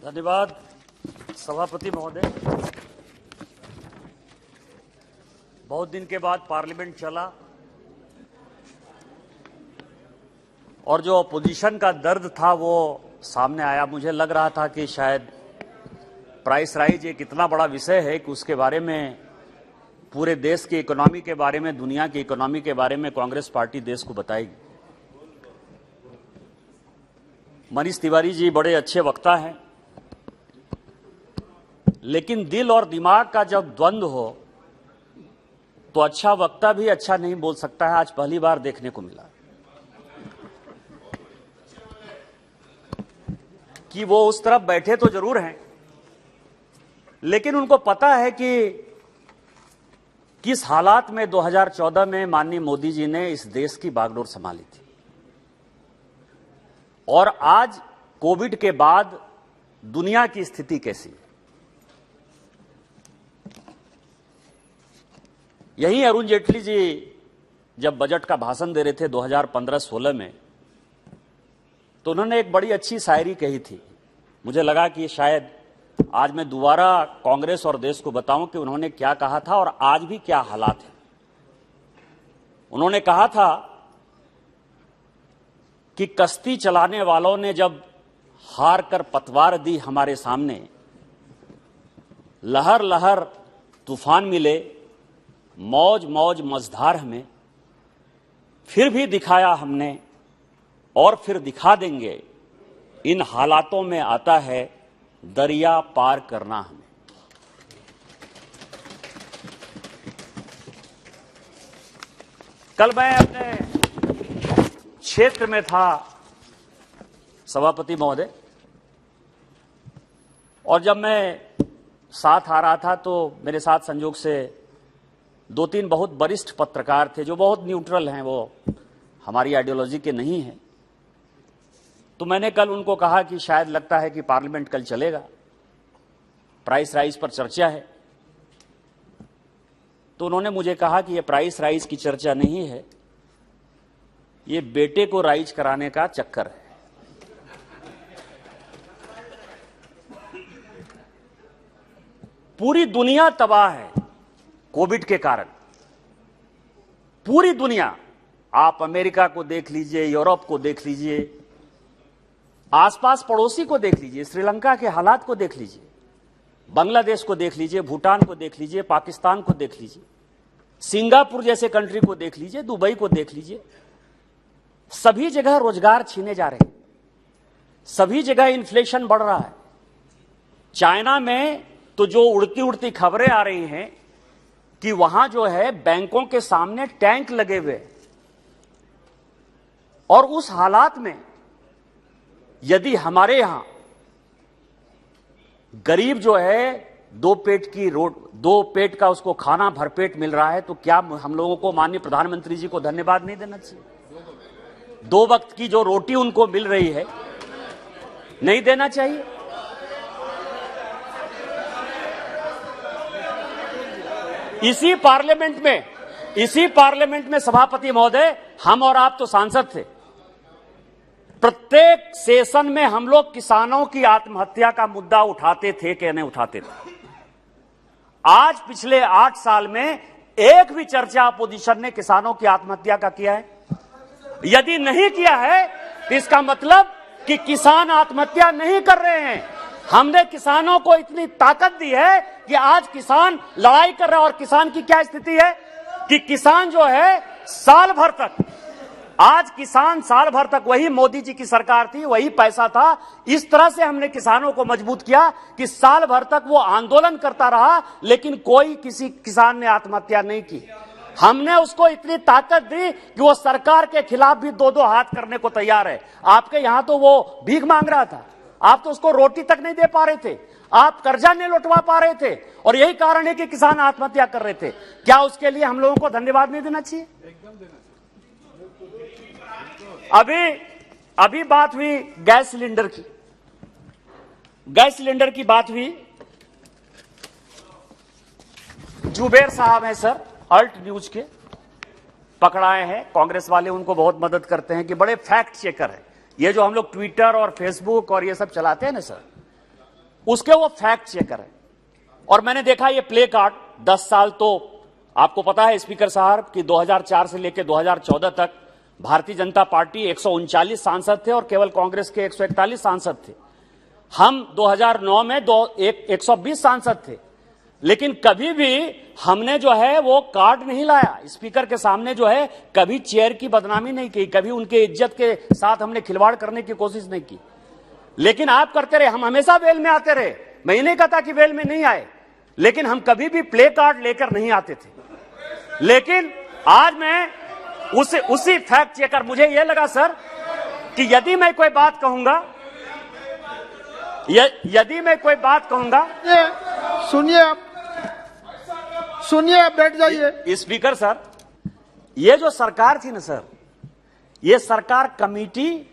धन्यवाद सभापति महोदय। बहुत दिन के बाद पार्लियामेंट चला और जो अपोजिशन का दर्द था वो सामने आया। मुझे लग रहा था कि शायद प्राइस राइज एक इतना बड़ा विषय है कि उसके बारे में, पूरे देश की इकोनॉमी के बारे में, दुनिया की इकोनॉमी के बारे में कांग्रेस पार्टी देश को बताएगी। मनीष तिवारी जी बड़े अच्छे वक्ता हैं, लेकिन दिल और दिमाग का जब द्वंद्व हो तो अच्छा वक्ता भी अच्छा नहीं बोल सकता है। आज पहली बार देखने को मिला कि वो उस तरफ बैठे तो जरूर हैं, लेकिन उनको पता है कि किस हालात में 2014 में माननीय मोदी जी ने इस देश की बागडोर संभाली थी, और आज कोविड के बाद दुनिया की स्थिति कैसी है। यही अरुण जेटली जी जब बजट का भाषण दे रहे थे 2015-16 में, तो उन्होंने एक बड़ी अच्छी शायरी कही थी। मुझे लगा कि शायद आज मैं दोबारा कांग्रेस और देश को बताऊं कि उन्होंने क्या कहा था और आज भी क्या हालात है। उन्होंने कहा था कि कश्ती चलाने वालों ने जब हार कर पतवार दी हमारे सामने, लहर लहर तूफान मिले, मौज मौज मझधार हमें, फिर भी दिखाया हमने और फिर दिखा देंगे। इन हालातों में आता है दरिया पार करना हमें। कल मैं अपने क्षेत्र में था सभापति महोदय, और जब मैं साथ आ रहा था तो मेरे साथ संयोग से 2-3 बहुत वरिष्ठ पत्रकार थे जो बहुत न्यूट्रल हैं, वो हमारी आइडियोलॉजी के नहीं हैं। तो मैंने कल उनको कहा कि शायद लगता है कि पार्लियामेंट कल चलेगा, प्राइस राइज पर चर्चा है। तो उन्होंने मुझे कहा कि ये प्राइस राइज की चर्चा नहीं है, ये बेटे को राइज कराने का चक्कर है। पूरी दुनिया तबाह है कोविड के कारण, पूरी दुनिया। आप अमेरिका को देख लीजिए, यूरोप को देख लीजिए, आसपास पड़ोसी को देख लीजिए, श्रीलंका के हालात को देख लीजिए, बांग्लादेश को देख लीजिए, भूटान को देख लीजिए, पाकिस्तान को देख लीजिए, सिंगापुर जैसे कंट्री को देख लीजिए, दुबई को देख लीजिए। सभी जगह रोजगार छीने जा रहे हैं, सभी जगह इन्फ्लेशन बढ़ रहा है। चाइना में तो जो उड़ती उड़ती खबरें आ रही हैं कि वहां जो है बैंकों के सामने टैंक लगे हुए, और उस हालात में यदि हमारे यहां गरीब जो है दो पेट का उसको खाना भरपेट मिल रहा है, तो क्या हम लोगों को माननीय प्रधानमंत्री जी को धन्यवाद नहीं देना चाहिए? 2 वक्त की जो रोटी उनको मिल रही है, नहीं देना चाहिए? इसी पार्लियामेंट में सभापति महोदय, हम और आप तो सांसद थे। प्रत्येक सेशन में हम लोग किसानों की आत्महत्या का मुद्दा उठाते थे कि नहीं उठाते थे? आज पिछले 8 साल में एक भी चर्चा अपोजिशन ने किसानों की आत्महत्या का किया है? यदि नहीं किया है तो इसका मतलब कि किसान आत्महत्या नहीं कर रहे हैं। हमने किसानों को इतनी ताकत दी है कि आज किसान लड़ाई कर रहा है। और किसान की क्या स्थिति है कि किसान जो है साल भर तक, आज किसान साल भर तक, वही मोदी जी की सरकार थी, वही पैसा था, इस तरह से हमने किसानों को मजबूत किया कि साल भर तक वो आंदोलन करता रहा, लेकिन कोई किसी किसान ने आत्महत्या नहीं की। हमने उसको इतनी ताकत दी कि वो सरकार के खिलाफ भी 2-2 हाथ करने को तैयार है। आपके यहां तो वो भीख मांग रहा था, आप तो उसको रोटी तक नहीं दे पा रहे थे, आप कर्जा नहीं लौटवा पा रहे थे, और यही कारण है कि किसान आत्महत्या कर रहे थे। क्या उसके लिए हम लोगों को धन्यवाद नहीं देना चाहिए? एकदम देना चाहिए। अभी बात हुई गैस सिलेंडर की, बात हुई। जुबेर साहब हैं सर, अल्ट न्यूज के, पकड़ाए हैं। कांग्रेस वाले उनको बहुत मदद करते हैं कि बड़े फैक्ट चेकर है। ये जो हम लोग ट्विटर और फेसबुक और ये सब चलाते हैं ना सर, उसके वो फैक्ट चेकर है। और मैंने देखा ये प्ले कार्ड 10 साल, तो आपको पता है स्पीकर साहब कि 2004 से लेकर 2014 तक भारतीय जनता पार्टी 139 सांसद थे और केवल कांग्रेस के 141 सांसद थे। हम 2009 में 120 सांसद थे, लेकिन कभी भी हमने जो है वो कार्ड नहीं लाया स्पीकर के सामने, जो है कभी चेयर की बदनामी नहीं की, कभी उनके इज्जत के साथ हमने खिलवाड़ करने की कोशिश नहीं की। लेकिन आप करते रहे, हम हमेशा वेल में आते रहे। मैं ये नहीं कहता कि वेल में नहीं आए, लेकिन हम कभी भी प्ले कार्ड लेकर नहीं आते थे। लेकिन आज मैं उसी फैक्ट चेकर मुझे यह लगा सर कि यदि मैं कोई बात कहूंगा, यदि मैं कोई बात कहूंगा, सुनिए आप बैठ जाइए। स्पीकर सर, ये जो सरकार थी ना सर, ये सरकार कमेटी,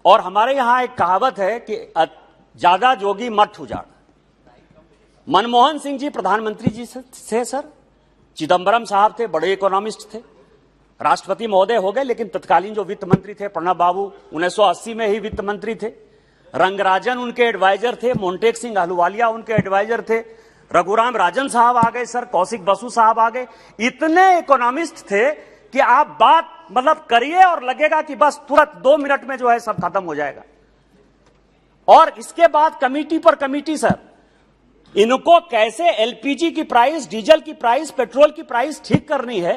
और हमारे यहां एक कहावत है कि ज्यादा जोगी मठ उजाड़। मनमोहन सिंह जी प्रधानमंत्री जी थे सर, चिदंबरम साहब थे, बड़े इकोनॉमिस्ट थे, राष्ट्रपति महोदय हो गए, लेकिन तत्कालीन जो वित्त मंत्री थे प्रणब बाबू 1980 में ही वित्त मंत्री थे। रंगराजन उनके एडवाइजर थे, मोन्टेक सिंह अहलूवालिया उनके एडवाइजर थे, रघुराम राजन साहब आ गए सर, कौशिक बसु साहब आ गए। इतने इकोनॉमिस्ट थे कि आप बात मतलब करिए और लगेगा कि बस तुरंत 2 मिनट में जो है सब खत्म हो जाएगा। और इसके बाद कमेटी पर कमेटी सर, इनको कैसे एलपीजी की प्राइस, डीजल की प्राइस, पेट्रोल की प्राइस ठीक करनी है,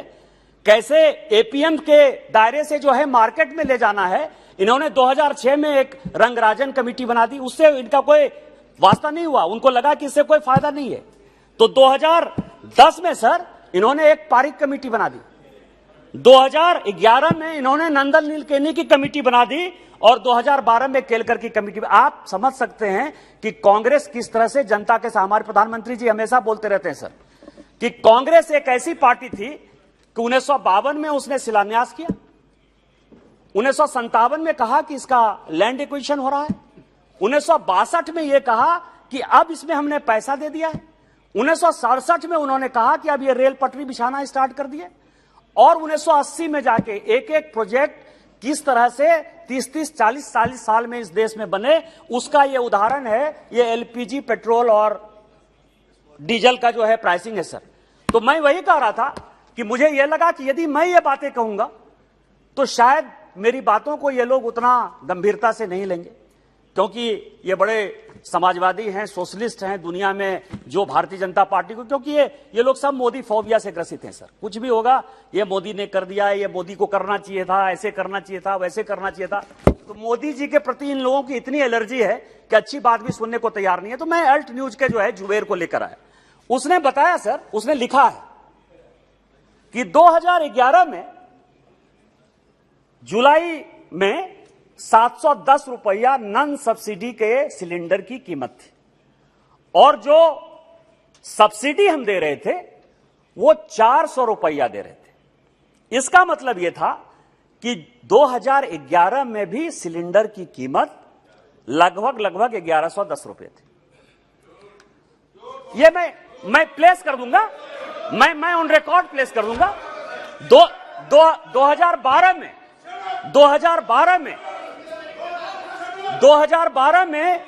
कैसे एपीएम के दायरे से जो है मार्केट में ले जाना है। इन्होंने 2006 में एक रंगराजन कमेटी बना दी, उससे इनका कोई वास्ता नहीं हुआ, उनको लगा कि इससे कोई फायदा नहीं है। तो 2010 में सर इन्होंने एक पारिक कमेटी बना दी, 2011 में इन्होंने नंदन नीलकेनी की कमेटी बना दी, और 2012 में केलकर की कमेटी। आप समझ सकते हैं कि कांग्रेस किस तरह से जनता के साथ, हमारे प्रधानमंत्री जी हमेशा बोलते रहते हैं सर कि कांग्रेस एक ऐसी पार्टी थी कि 1952 में उसने शिलान्यास किया, 1957 में कहा कि इसका लैंड एक्विजिशन हो रहा है, 1962 में यह कहा कि अब इसमें हमने पैसा दे दिया है, 1967 में उन्होंने कहा कि अब यह रेल पटरी बिछाना स्टार्ट कर दिए, और 1980 में जाके एक एक प्रोजेक्ट किस तरह से 30-30, 40-40 साल में इस देश में बने, उसका यह उदाहरण है ये एलपीजी, पेट्रोल और डीजल का जो है प्राइसिंग है सर। तो मैं वही कह रहा था कि मुझे यह लगा कि यदि मैं ये बातें कहूंगा तो शायद मेरी बातों को ये लोग उतना गंभीरता से नहीं लेंगे, क्योंकि ये बड़े समाजवादी हैं, सोशलिस्ट हैं दुनिया में, जो भारतीय जनता पार्टी को, क्योंकि ये लोग सब मोदी फोबिया से ग्रसित हैं सर। कुछ भी होगा, ये मोदी ने कर दिया, ये मोदी को करना चाहिए था, ऐसे करना चाहिए था, वैसे करना चाहिए था। तो मोदी जी के प्रति इन लोगों की इतनी एलर्जी है कि अच्छी बात भी सुनने को तैयार नहीं है। तो मैं अल्ट न्यूज के जो है जुबेर को लेकर आया, उसने बताया सर, उसने लिखा है कि 2011 में जुलाई में 710 रुपया नॉन सब्सिडी के सिलेंडर की कीमत थी, और जो सब्सिडी हम दे रहे थे वो 400 रुपया दे रहे थे। इसका मतलब यह था कि 2011 में भी सिलेंडर की कीमत लगभग 1110 रुपये थी। ये मैं प्लेस कर दूंगा, मैं ऑन रिकॉर्ड प्लेस कर दूंगा। 2012 में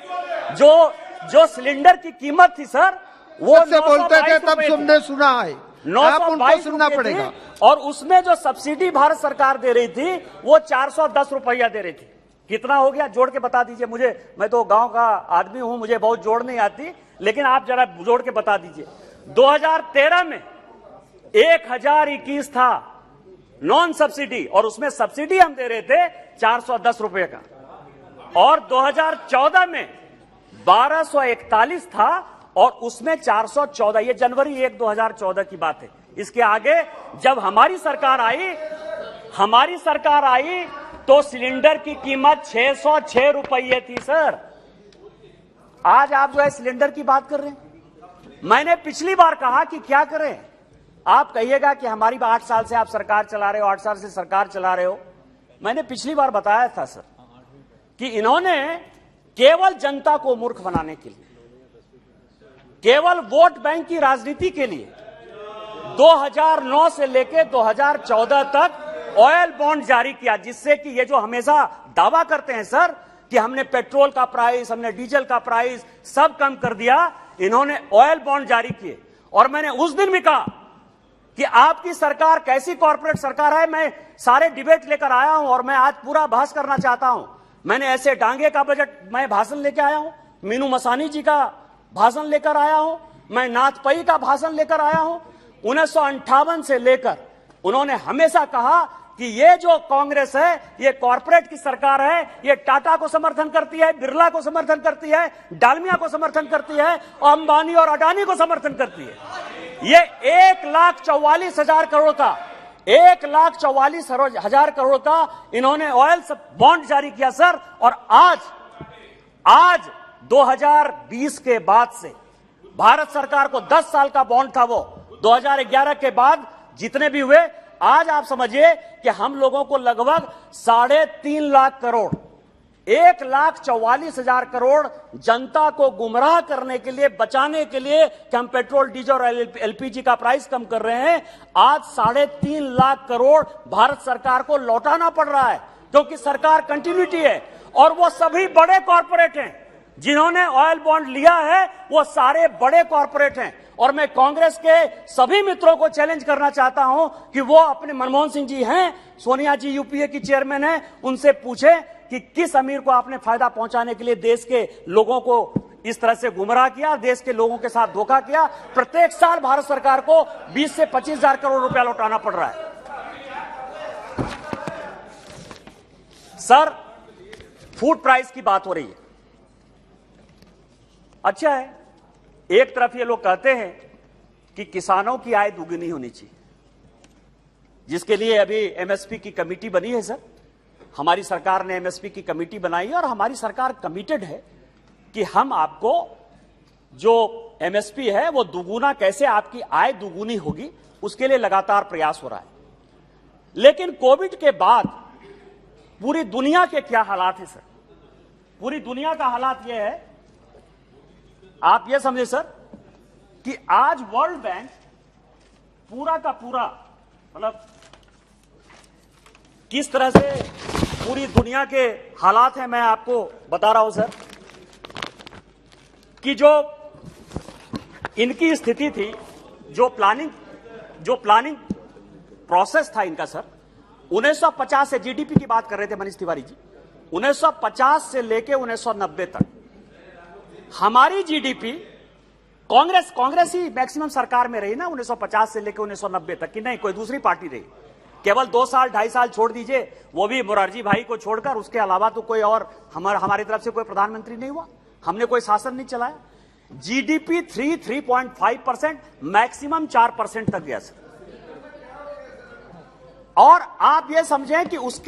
जो सिलेंडर की कीमत थी सर, वो से बोलते थे तब तुमने सुना है, आप उनको सुनना पड़ेगा। और उसमें जो सब्सिडी भारत सरकार दे रही थी वो 410 रुपया दे रही थी। कितना हो गया जोड़ के बता दीजिए मुझे, मैं तो गांव का आदमी हूं, मुझे बहुत जोड़ नहीं आती, लेकिन आप जरा जोड़ के बता दीजिए। 2013 में 1021 था नॉन सब्सिडी, और उसमें सब्सिडी हम दे रहे थे 410 रुपए का, और 2014 में 1241 था और उसमें 414। ये जनवरी 1, 2014 की बात है। इसके आगे जब हमारी सरकार आई तो सिलेंडर की कीमत 606 रुपये थी सर। आज आप जो है सिलेंडर की बात कर रहे हैं। मैंने पिछली बार कहा कि क्या करें, आप कहिएगा कि हमारी 8 साल से आप सरकार चला रहे हो, 8 साल से सरकार चला रहे हो। मैंने पिछली बार बताया था सर कि इन्होंने केवल जनता को मूर्ख बनाने के लिए, केवल वोट बैंक की राजनीति के लिए 2009 से लेकर 2014 तक ऑयल बॉन्ड जारी किया, जिससे कि ये जो हमेशा दावा करते हैं सर कि हमने पेट्रोल का प्राइस, हमने डीजल का प्राइस सब कम कर दिया। इन्होंने ऑयल बॉन्ड जारी किए और मैंने उस दिन भी कहा कि आपकी सरकार कैसी कॉर्पोरेट सरकार है। मैं सारे डिबेट लेकर आया हूं और मैं आज पूरा बहस करना चाहता हूं। मैंने ऐसे डांगे का बजट मैं भाषण लेकर आया हूं, मीनू मसानी जी का भाषण लेकर आया हूं, मैं नाथ पई का भाषण लेकर आया हूं। 1958 से लेकर उन्होंने हमेशा कहा कि ये जो कांग्रेस है ये कॉर्पोरेट की सरकार है, ये टाटा को समर्थन करती है, बिरला को समर्थन करती है, डालमिया को समर्थन करती है, और अंबानी और अडानी को समर्थन करती है। ये 1,44,000 करोड़ का 1,44,000 करोड़ का इन्होंने ऑयल बॉन्ड जारी किया सर। और आज 2020 के बाद से भारत सरकार को 10 साल का बॉन्ड था, वो 2011 के बाद जितने भी हुए, आज आप समझिए कि हम लोगों को लगभग 3.5 लाख करोड़, 1,44,000 करोड़ जनता को गुमराह करने के लिए, बचाने के लिए कि हम पेट्रोल, डीजल और एलपीजी का प्राइस कम कर रहे हैं। आज 3.5 लाख करोड़ भारत सरकार को लौटाना पड़ रहा है, क्योंकि सरकार कंटिन्यूटी है। और वो सभी बड़े कॉर्पोरेट हैं जिन्होंने ऑयल बॉन्ड लिया है, वो सारे बड़े कॉर्पोरेट हैं। और मैं कांग्रेस के सभी मित्रों को चैलेंज करना चाहता हूं कि वो अपने, मनमोहन सिंह जी हैं, सोनिया जी यूपीए की चेयरमैन है, उनसे पूछें कि किस अमीर को आपने फायदा पहुंचाने के लिए देश के लोगों को इस तरह से गुमराह किया, देश के लोगों के साथ धोखा किया। प्रत्येक साल भारत सरकार को 20 से 25,000 करोड़ रुपया लौटाना पड़ रहा है। सर, फूड प्राइस की बात हो रही है। अच्छा है, एक तरफ ये लोग कहते हैं कि किसानों की आय दुगनी होनी चाहिए, जिसके लिए अभी एमएसपी की कमेटी बनी है। सर, हमारी सरकार ने एमएसपी की कमेटी बनाई है और हमारी सरकार कमिटेड है कि हम आपको जो एमएसपी है वो दुगुना, कैसे आपकी आय दुगुनी होगी, उसके लिए लगातार प्रयास हो रहा है। लेकिन कोविड के बाद पूरी दुनिया के क्या हालात है सर? पूरी दुनिया का हालात यह है, आप ये समझे सर, कि आज वर्ल्ड बैंक पूरा का पूरा, मतलब किस तरह से पूरी दुनिया के हालात हैं, मैं आपको बता रहा हूं सर, कि जो इनकी स्थिति थी, जो प्लानिंग प्रोसेस था इनका सर, 1950 से, जीडीपी की बात कर रहे थे मनीष तिवारी जी, 1950 से लेके 1990 तक हमारी जीडीपी, कांग्रेस ही मैक्सिमम सरकार में रही ना 1950 से लेकर 1990 तक, कि नहीं कोई दूसरी पार्टी रही। केवल 2 साल 2.5 साल छोड़ दीजिए, वो भी मोरारजी भाई को छोड़कर, उसके अलावा तो कोई और हमारी तरफ से कोई प्रधानमंत्री नहीं हुआ, हमने कोई शासन नहीं चलाया। जीडीपी 3.5%, मैक्सिमम 4% तक गया सर। और आप ये समझें कि उस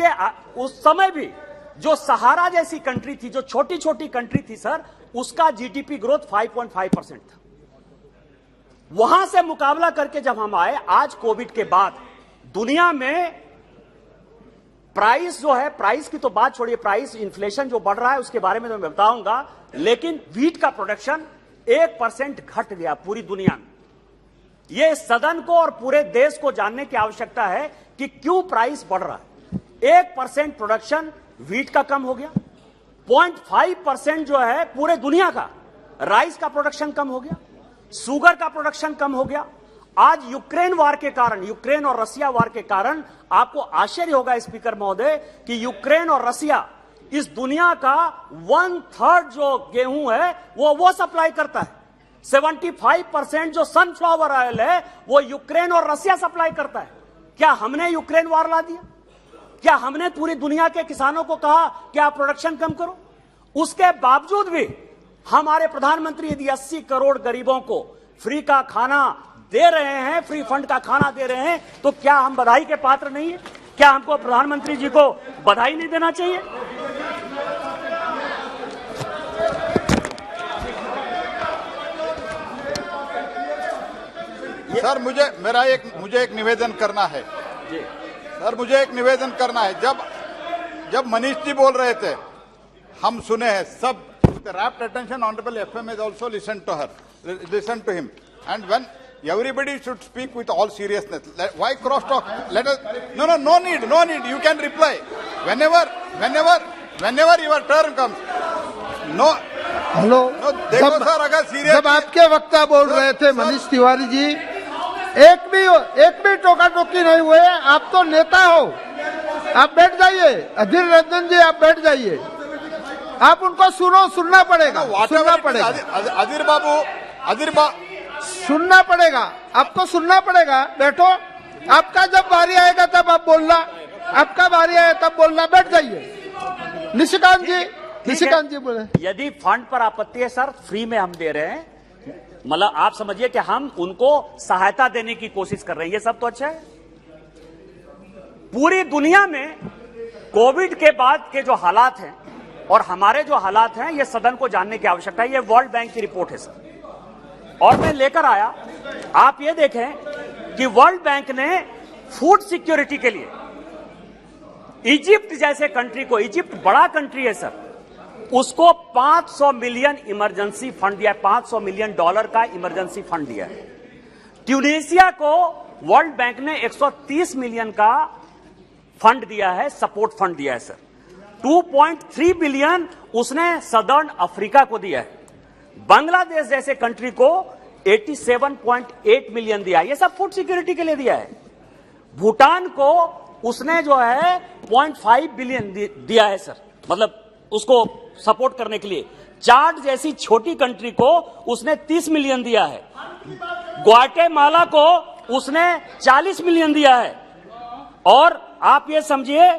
समय भी जो सहारा जैसी कंट्री थी, जो छोटी छोटी कंट्री थी सर, उसका जीडीपी ग्रोथ 5.5% था। वहां से मुकाबला करके जब हम आए, आज कोविड के बाद दुनिया में प्राइस जो है, प्राइस की तो बात छोड़िए, प्राइस इन्फ्लेशन जो बढ़ रहा है उसके बारे में तो मैं बताऊंगा, लेकिन व्हीट का प्रोडक्शन 1% घट गया पूरी दुनिया में। यह सदन को और पूरे देश को जानने की आवश्यकता है कि क्यों प्राइस बढ़ रहा है। 1% प्रोडक्शन व्हीट का कम हो गया, 0.5% जो है पूरे दुनिया का राइस का प्रोडक्शन कम हो गया, शुगर का प्रोडक्शन कम हो गया। आज यूक्रेन वार के कारण, यूक्रेन और रसिया वार के कारण, आपको आश्चर्य होगा स्पीकर महोदय कि यूक्रेन और रसिया इस दुनिया का 1/3 जो गेहूं है वो सप्लाई करता है। 75% जो सनफ्लावर ऑयल है वो यूक्रेन और रसिया सप्लाई करता है। क्या हमने यूक्रेन वार ला दिया? क्या हमने पूरी दुनिया के किसानों को कहा कि आप प्रोडक्शन कम करो? उसके बावजूद भी हमारे प्रधानमंत्री यदि 80 करोड़ गरीबों को फ्री का खाना दे रहे हैं, फ्री फंड का खाना दे रहे हैं, तो क्या हम बधाई के पात्र नहीं है? क्या हमको प्रधानमंत्री जी को बधाई नहीं देना चाहिए? सर, मुझे एक निवेदन करना है जी। सर, मुझे एक निवेदन करना है। जब मनीष जी बोल रहे थे, हम सुने हैं सब, rapt attention, honorable FM has also listened to him, and when everybody should speak with all seriousness. Why cross talk? Let us, no need, you can reply whenever whenever your turn comes, no, hello no, देखो sir, अगर serious जब आपके वक्ता बोल रहे थे मनीष तिवारी जी, एक भी टोका टोकी नहीं हुए। आप तो नेता हो, आप बैठ जाइए। अधीर रंजन जी, आप बैठ जाइए। आप उनको सुनना पड़ेगा, सुनना पड़ेगा, सुनना पड़ेगा, आपको सुनना पड़ेगा। बैठो, आपका जब बारी आएगा तब आप बोलना, आपका बारी आए तब बोलना। बैठ जाइए। निशिकांत जी बोले। यदि फंड पर आपत्ति है सर, फ्री में हम दे रहे हैं, मतलब आप समझिए कि हम उनको सहायता देने की कोशिश कर रहे हैं, ये सब तो अच्छा है। पूरी दुनिया में कोविड के बाद के जो हालात हैं और हमारे जो हालात हैं, ये सदन को जानने की आवश्यकता है। ये वर्ल्ड बैंक की रिपोर्ट है सर, और मैं लेकर आया। आप ये देखें कि वर्ल्ड बैंक ने फूड सिक्योरिटी के लिए इजिप्ट जैसे कंट्री को, इजिप्ट बड़ा कंट्री है सर, उसको 500 मिलियन इमरजेंसी फंड दिया है, $500 मिलियन का इमरजेंसी फंड दिया है। ट्यूनीशिया को वर्ल्ड बैंक ने 130 मिलियन का फंड दिया है, सपोर्ट फंड दिया है सर। 2.3 बिलियन उसने सदर्न अफ्रीका को दिया है। बांग्लादेश जैसे कंट्री को 87.8 मिलियन दिया है, ये सब फूड सिक्योरिटी के लिए दिया है। भूटान को उसने जो है 0.5 बिलियन दिया है सर, मतलब उसको सपोर्ट करने के लिए। चाड जैसी छोटी कंट्री को उसने 30 मिलियन दिया है। ग्वाटेमाला को उसने 40 मिलियन दिया है। और आप ये समझिए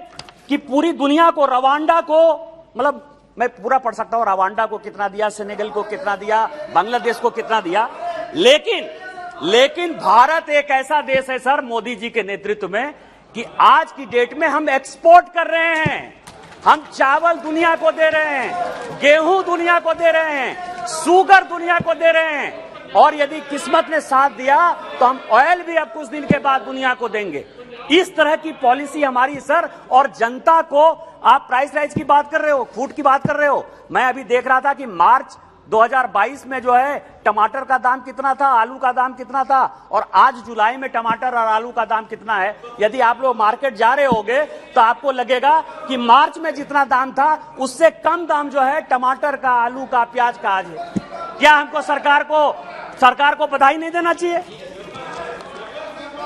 कि पूरी दुनिया को, रवांडा को, मतलब मैं पूरा पढ़ सकता हूं, रवांडा को कितना दिया, सेनेगल को कितना दिया, बांग्लादेश को कितना दिया। लेकिन भारत एक ऐसा देश है सर, मोदी जी के नेतृत्व में, कि आज की डेट में हम एक्सपोर्ट कर रहे हैं। हम चावल दुनिया को दे रहे हैं, गेहूं दुनिया को दे रहे हैं, शुगर दुनिया को दे रहे हैं, और यदि किस्मत ने साथ दिया तो हम ऑयल भी अब कुछ दिन के बाद दुनिया को देंगे। इस तरह की पॉलिसी हमारी सर। और जनता को, आप प्राइस राइज की बात कर रहे हो, फूड की बात कर रहे हो। मैं अभी देख रहा था कि मार्च 2022 में जो है टमाटर का दाम कितना था, आलू का दाम कितना था, और आज जुलाई में टमाटर और आलू का दाम कितना है। यदि आप लोग मार्केट जा रहे होंगे तो आपको लगेगा कि मार्च में जितना दाम था उससे कम दाम जो है टमाटर का, आलू का, प्याज का आज है। क्या हमको सरकार को बधाई नहीं देना चाहिए?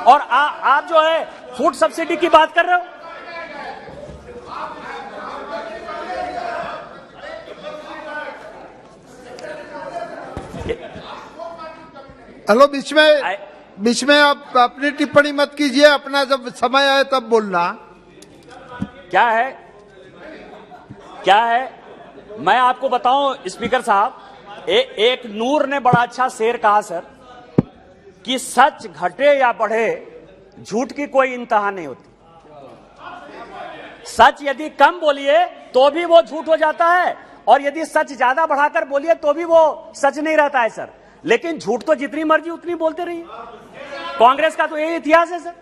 और आप जो है फूड सब्सिडी की बात कर रहे हो। हेलो, बीच में आप अपनी टिप्पणी मत कीजिए। अपना जब समय आए तब बोलना। क्या है मैं आपको बताऊं स्पीकर साहब, एक नूर ने बड़ा अच्छा शेर कहा सर, कि सच घटे या बढ़े झूठ की कोई इंतहा नहीं होती। सच यदि कम बोलिए तो भी वो झूठ हो जाता है, और यदि सच ज्यादा बढ़ाकर बोलिए तो भी वो सच नहीं रहता है सर। लेकिन झूठ तो जितनी मर्जी उतनी बोलते रहिए। कांग्रेस का तो यही इतिहास है सर,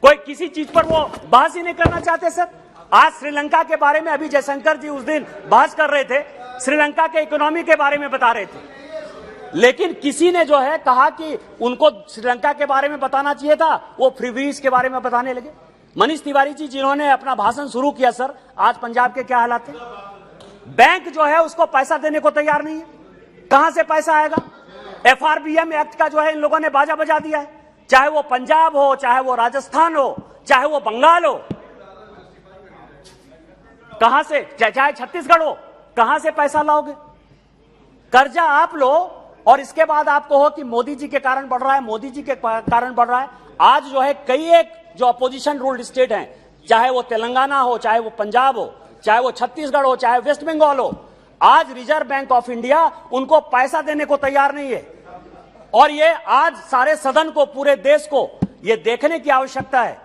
कोई किसी चीज पर वो बहस ही नहीं करना चाहते सर। आज श्रीलंका के बारे में अभी जयशंकर जी उस दिन बहस कर रहे थे, श्रीलंका के इकोनॉमी के बारे में बता रहे थे, लेकिन किसी ने जो है कहा कि उनको श्रीलंका के बारे में बताना चाहिए था, वो फ्रीबीज के बारे में बताने लगे। मनीष तिवारी जी जिन्होंने अपना भाषण शुरू किया सर, आज पंजाब के क्या हालात थे। बैंक जो है उसको पैसा देने को तैयार नहीं है, कहां से पैसा आएगा। FRBM एक्ट का जो है इन लोगों ने बाजा बजा दिया है, चाहे वो पंजाब हो, चाहे वो राजस्थान हो, चाहे वो बंगाल हो, कहां से, चाहे छत्तीसगढ़ हो, कहां से पैसा लाओगे। कर्जा आप लो और इसके बाद आप कहो कि मोदी जी के कारण बढ़ रहा है, मोदी जी के कारण बढ़ रहा है। आज जो है कई एक जो अपोजिशन रूल्ड स्टेट हैं, चाहे वो तेलंगाना हो, चाहे वो पंजाब हो, चाहे वो छत्तीसगढ़ हो, चाहे वेस्ट बंगाल हो, आज रिजर्व बैंक ऑफ इंडिया उनको पैसा देने को तैयार नहीं है। और ये आज सारे सदन को, पूरे देश को ये देखने की आवश्यकता है,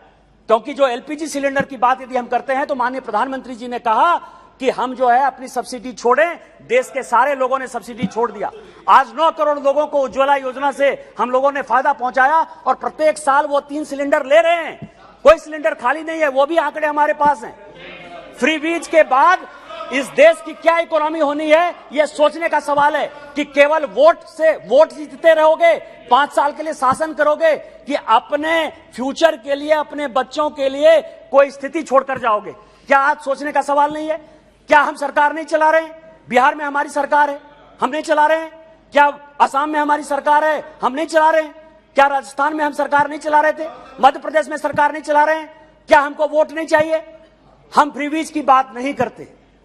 क्योंकि जो LPG सिलेंडर की बात यदि हम करते हैं तो माननीय प्रधानमंत्री जी ने कहा कि हम जो है अपनी सब्सिडी छोड़ें। देश के सारे लोगों ने सब्सिडी छोड़ दिया। आज 9 करोड़ लोगों को उज्ज्वला योजना से हम लोगों ने फायदा पहुंचाया, और प्रत्येक साल वो 3 सिलेंडर ले रहे हैं, कोई सिलेंडर खाली नहीं है, वो भी आंकड़े हमारे पास हैं। फ्री बीज के बाद इस देश की क्या इकोनॉमी होनी है, यह सोचने का सवाल है कि केवल वोट जीतते रहोगे, 5 साल के लिए शासन करोगे, कि अपने फ्यूचर के लिए, अपने बच्चों के लिए कोई स्थिति छोड़कर जाओगे। क्या आज सोचने का सवाल नहीं है। क्या हम सरकार नहीं चला रहे हैं? बिहार में हमारी सरकार है, हम नहीं चला रहे हैं? क्या असम में हमारी सरकार है, हम नहीं चला रहे हैं? क्या राजस्थान में हम सरकार नहीं चला रहे थे? मध्य प्रदेश में सरकार नहीं चला रहे हैं? क्या हमको वोट नहीं चाहिए? हम फ्रीबीज की बात नहीं करते।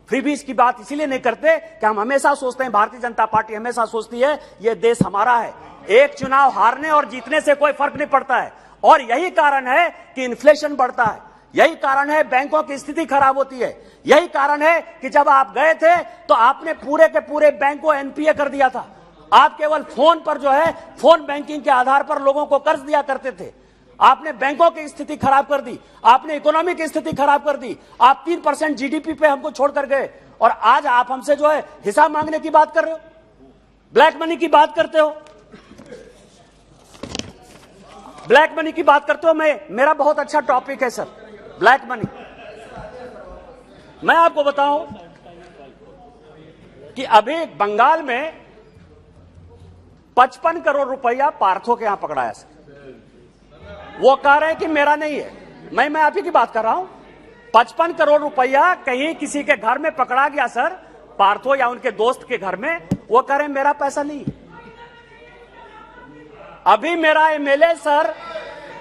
फ्रीबीज की बात इसीलिए नहीं करते कि हम हमेशा सोचते हैं, भारतीय जनता पार्टी हमेशा सोचती है ये देश हमारा है, एक चुनाव हारने और जीतने से कोई फर्क नहीं पड़ता है। और यही कारण है कि इन्फ्लेशन बढ़ता है, यही कारण है बैंकों की स्थिति खराब होती है, यही कारण है कि जब आप गए थे तो आपने पूरे के पूरे बैंक को एनपीए कर दिया था। आप केवल फोन पर जो है फोन बैंकिंग के आधार पर लोगों को कर्ज दिया करते थे। आपने बैंकों की स्थिति खराब कर दी, आपने इकोनॉमी की स्थिति खराब कर दी। आप 3% जीडीपी पे हमको छोड़कर गए और आज आप हमसे जो है हिसाब मांगने की बात कर रहे हो, ब्लैक मनी की बात करते हो, ब्लैक मनी की बात करते हो। मेरा बहुत अच्छा टॉपिक है सर, ब्लैक मनी। मैं आपको बताऊं कि अभी बंगाल में 55 करोड़ रुपया पार्थो के यहां पकड़ाया सर। वो कह रहे हैं कि मेरा नहीं है, मैं आप ही की बात कर रहा हूं। 55 करोड़ रुपया कहीं किसी के घर में पकड़ा गया सर, पार्थो या उनके दोस्त के घर में। वो कह रहे हैं मेरा पैसा नहीं है। अभी मेरा एमएलए सर,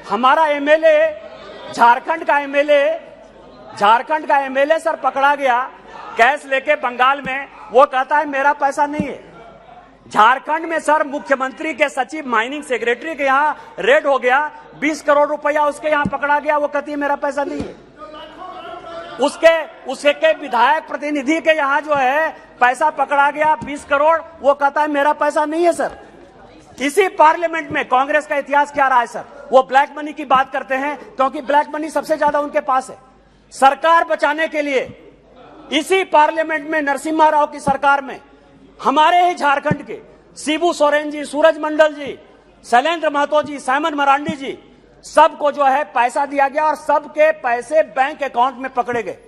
हमारा एमएलए झारखंड का एमएलए सर पकड़ा गया कैश लेके बंगाल में। वो कहता है मेरा पैसा नहीं है। झारखंड में सर मुख्यमंत्री के सचिव माइनिंग सेक्रेटरी के यहां रेड हो गया, 20 करोड़ रुपया उसके यहां पकड़ा गया। वो कहती है मेरा पैसा नहीं है। उसके विधायक प्रतिनिधि के यहां जो है पैसा पकड़ा गया 20 करोड़, वो कहता है मेरा पैसा नहीं है सर। इसी पार्लियामेंट में कांग्रेस का इतिहास क्या रहा है सर? वो ब्लैक मनी की बात करते हैं क्योंकि ब्लैक मनी सबसे ज्यादा उनके पास है। सरकार बचाने के लिए इसी पार्लियामेंट में नरसिम्हा राव की सरकार में हमारे ही झारखंड के शिबू सोरेन जी, सूरज मंडल जी, शैलेंद्र महतो जी, साइमन मरांडी जी, सबको जो है पैसा दिया गया और सबके पैसे बैंक अकाउंट में पकड़े गए।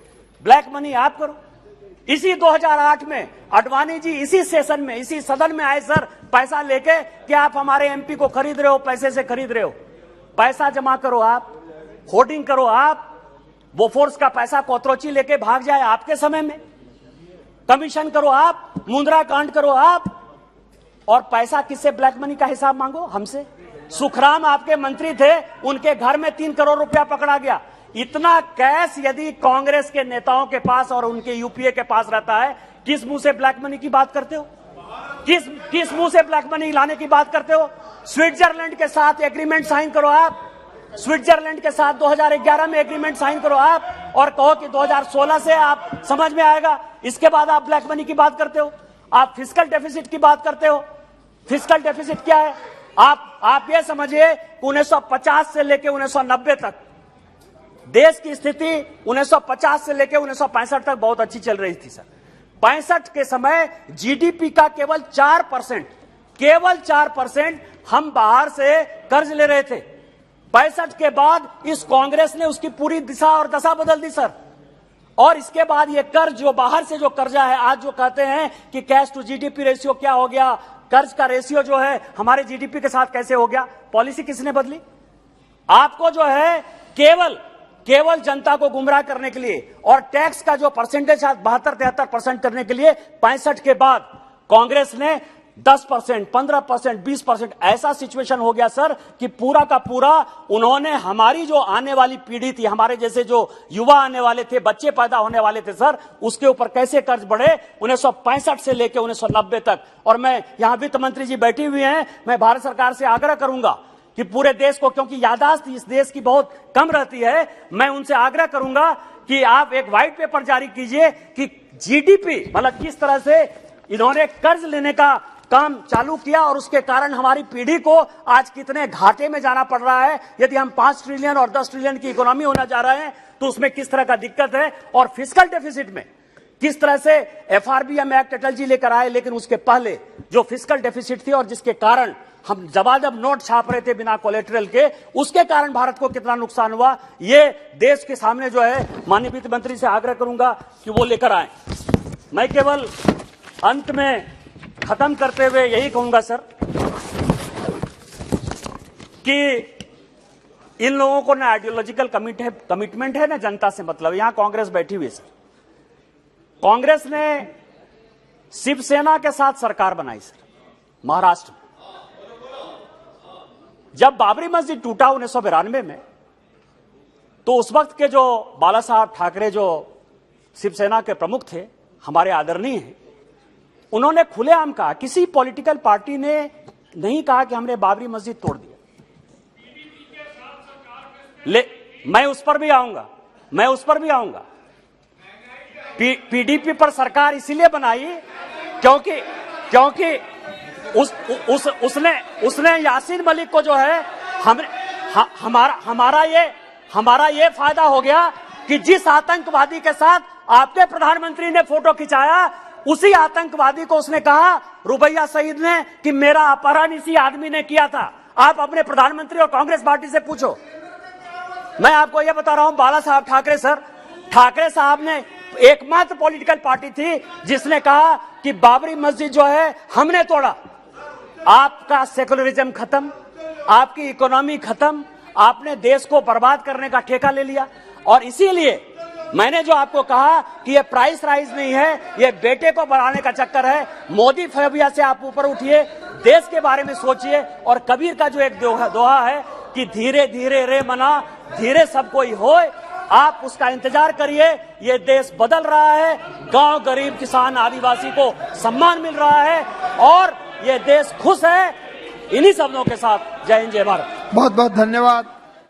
ब्लैक मनी आप करो। इसी 2008 में अडवाणी जी इसी सेशन में, इसी सदन में आए सर पैसा लेके कि आप हमारे एमपी को खरीद रहे हो, पैसे से खरीद रहे हो। पैसा जमा करो आप, होर्डिंग करो आप। बोफोर्स का पैसा कोतरोची लेके भाग जाए आपके समय में, कमीशन करो आप, मुंद्रा कांड करो आप, और पैसा किससे? ब्लैक मनी का हिसाब मांगो हमसे। सुखराम आपके मंत्री थे, उनके घर में 3 करोड़ रुपया पकड़ा गया। इतना कैश यदि कांग्रेस के नेताओं के पास और उनके यूपीए के पास रहता है, किस मुंह से ब्लैक मनी की बात करते हो? किस मुंह से ब्लैक मनी लाने की बात करते हो? स्विट्जरलैंड के साथ एग्रीमेंट साइन करो आप, स्विट्जरलैंड के साथ 2011 में एग्रीमेंट साइन करो आप और कहो कि 2016 से आप समझ में आएगा। इसके बाद आप ब्लैक मनी की बात करते हो। आप फिस्कल डेफिसिट की बात करते हो। फिस्कल डेफिसिट क्या है? आप ये समझिए 1950 से लेकर 1990 तक देश की स्थिति 1950 से लेकर 1965 तक बहुत अच्छी चल रही थी सर। 65 के समय जीडीपी का केवल 4% हम बाहर से कर्ज ले रहे थे। 65 के बाद इस कांग्रेस ने उसकी पूरी दिशा और दशा बदल दी सर। और इसके बाद ये कर्ज जो बाहर से जो कर्जा है, आज जो कहते हैं कि कैश टू जीडीपी रेशियो क्या हो गया, कर्ज का रेशियो जो है हमारे जीडीपी के साथ कैसे हो गया, पॉलिसी किसने बदली? आपको जो है केवल जनता को गुमराह करने के लिए और टैक्स का जो परसेंटेज 72-73% करने के लिए 65 के बाद कांग्रेस ने 10%, 15%, 20% ऐसा सिचुएशन हो गया सर कि पूरा का पूरा उन्होंने हमारी जो आने वाली पीढ़ी थी, हमारे जैसे जो युवा आने वाले थे, बच्चे पैदा होने वाले थे सर, उसके ऊपर कैसे कर्ज बढ़े 1965 से लेकर 1990 तक। और मैं यहां वित्त मंत्री जी बैठी हुई हैं, मैं भारत सरकार से आग्रह करूंगा कि पूरे देश को, क्योंकि याददाश्त इस देश की बहुत कम रहती है, मैं उनसे आग्रह करूंगा कि आप एक व्हाइट पेपर जारी कीजिए कि जीडीपी मतलब किस तरह से इन्होंने कर्ज लेने का काम चालू किया और उसके कारण हमारी पीढ़ी को आज कितने घाटे में जाना पड़ रहा है। यदि हम 5 ट्रिलियन और 10 ट्रिलियन की इकोनॉमी होना जा रहे हैं तो उसमें किस तरह का दिक्कत है। और फिस्कल डेफिसिट में किस तरह से एफआरबीएम एक्ट अटल जी लेकर आए, लेकिन उसके पहले जो फिस्कल डेफिसिट थी और जिसके कारण हम जब नोट छाप रहे थे बिना कोलेटरल के, उसके कारण भारत को कितना नुकसान हुआ, ये देश के सामने जो है माननीय वित्त मंत्री से आग्रह करूंगा कि वो लेकर आए। मैं केवल अंत में खत्म करते हुए यही कहूंगा सर कि इन लोगों को ना आइडियोलॉजिकल कमिटमेंट है ना जनता से मतलब। यहां कांग्रेस बैठी हुई है सर, कांग्रेस ने शिवसेना के साथ सरकार बनाई सर महाराष्ट्र में। जब बाबरी मस्जिद टूटा 1992 में, तो उस वक्त के जो बाला साहब ठाकरे जो शिवसेना के प्रमुख थे, हमारे आदरणीय हैं, उन्होंने खुलेआम कहा, किसी पॉलिटिकल पार्टी ने नहीं कहा कि हमने बाबरी मस्जिद तोड़ दिया। मैं उस पर भी आऊंगा। पीडीपी पर सरकार इसीलिए बनाई क्योंकि उसने यासीन मलिक को जो है हमारा ये फायदा हो गया कि जिस आतंकवादी के साथ आपके प्रधानमंत्री ने फोटो खिंचाया, उसी आतंकवादी को उसने कहा, रुबैया सईद ने, कि मेरा अपहरण इसी आदमी ने किया था। आप अपने प्रधानमंत्री और कांग्रेस पार्टी से पूछो। मैं आपको यह बता रहा हूं, बाला साहब ठाकरे साहब ने एकमात्र पॉलिटिकल पार्टी थी जिसने कहा कि बाबरी मस्जिद जो है हमने तोड़ा। आपका सेकुलरिज्म खत्म, आपकी इकोनॉमी खत्म, आपने देश को बर्बाद करने का ठेका ले लिया। और इसीलिए मैंने जो आपको कहा कि ये प्राइस राइज नहीं है, ये बेटे को बढ़ाने का चक्कर है। मोदी फोबिया से आप ऊपर उठिए, देश के बारे में सोचिए। और कबीर का जो एक दोहा है कि धीरे धीरे रे मना, धीरे सब कोई होए, आप उसका इंतजार करिए। ये देश बदल रहा है, गांव, गरीब, किसान, आदिवासी को सम्मान मिल रहा है और ये देश खुश है। इन्हीं शब्दों के साथ जय हिंद, जय भारत। बहुत बहुत धन्यवाद।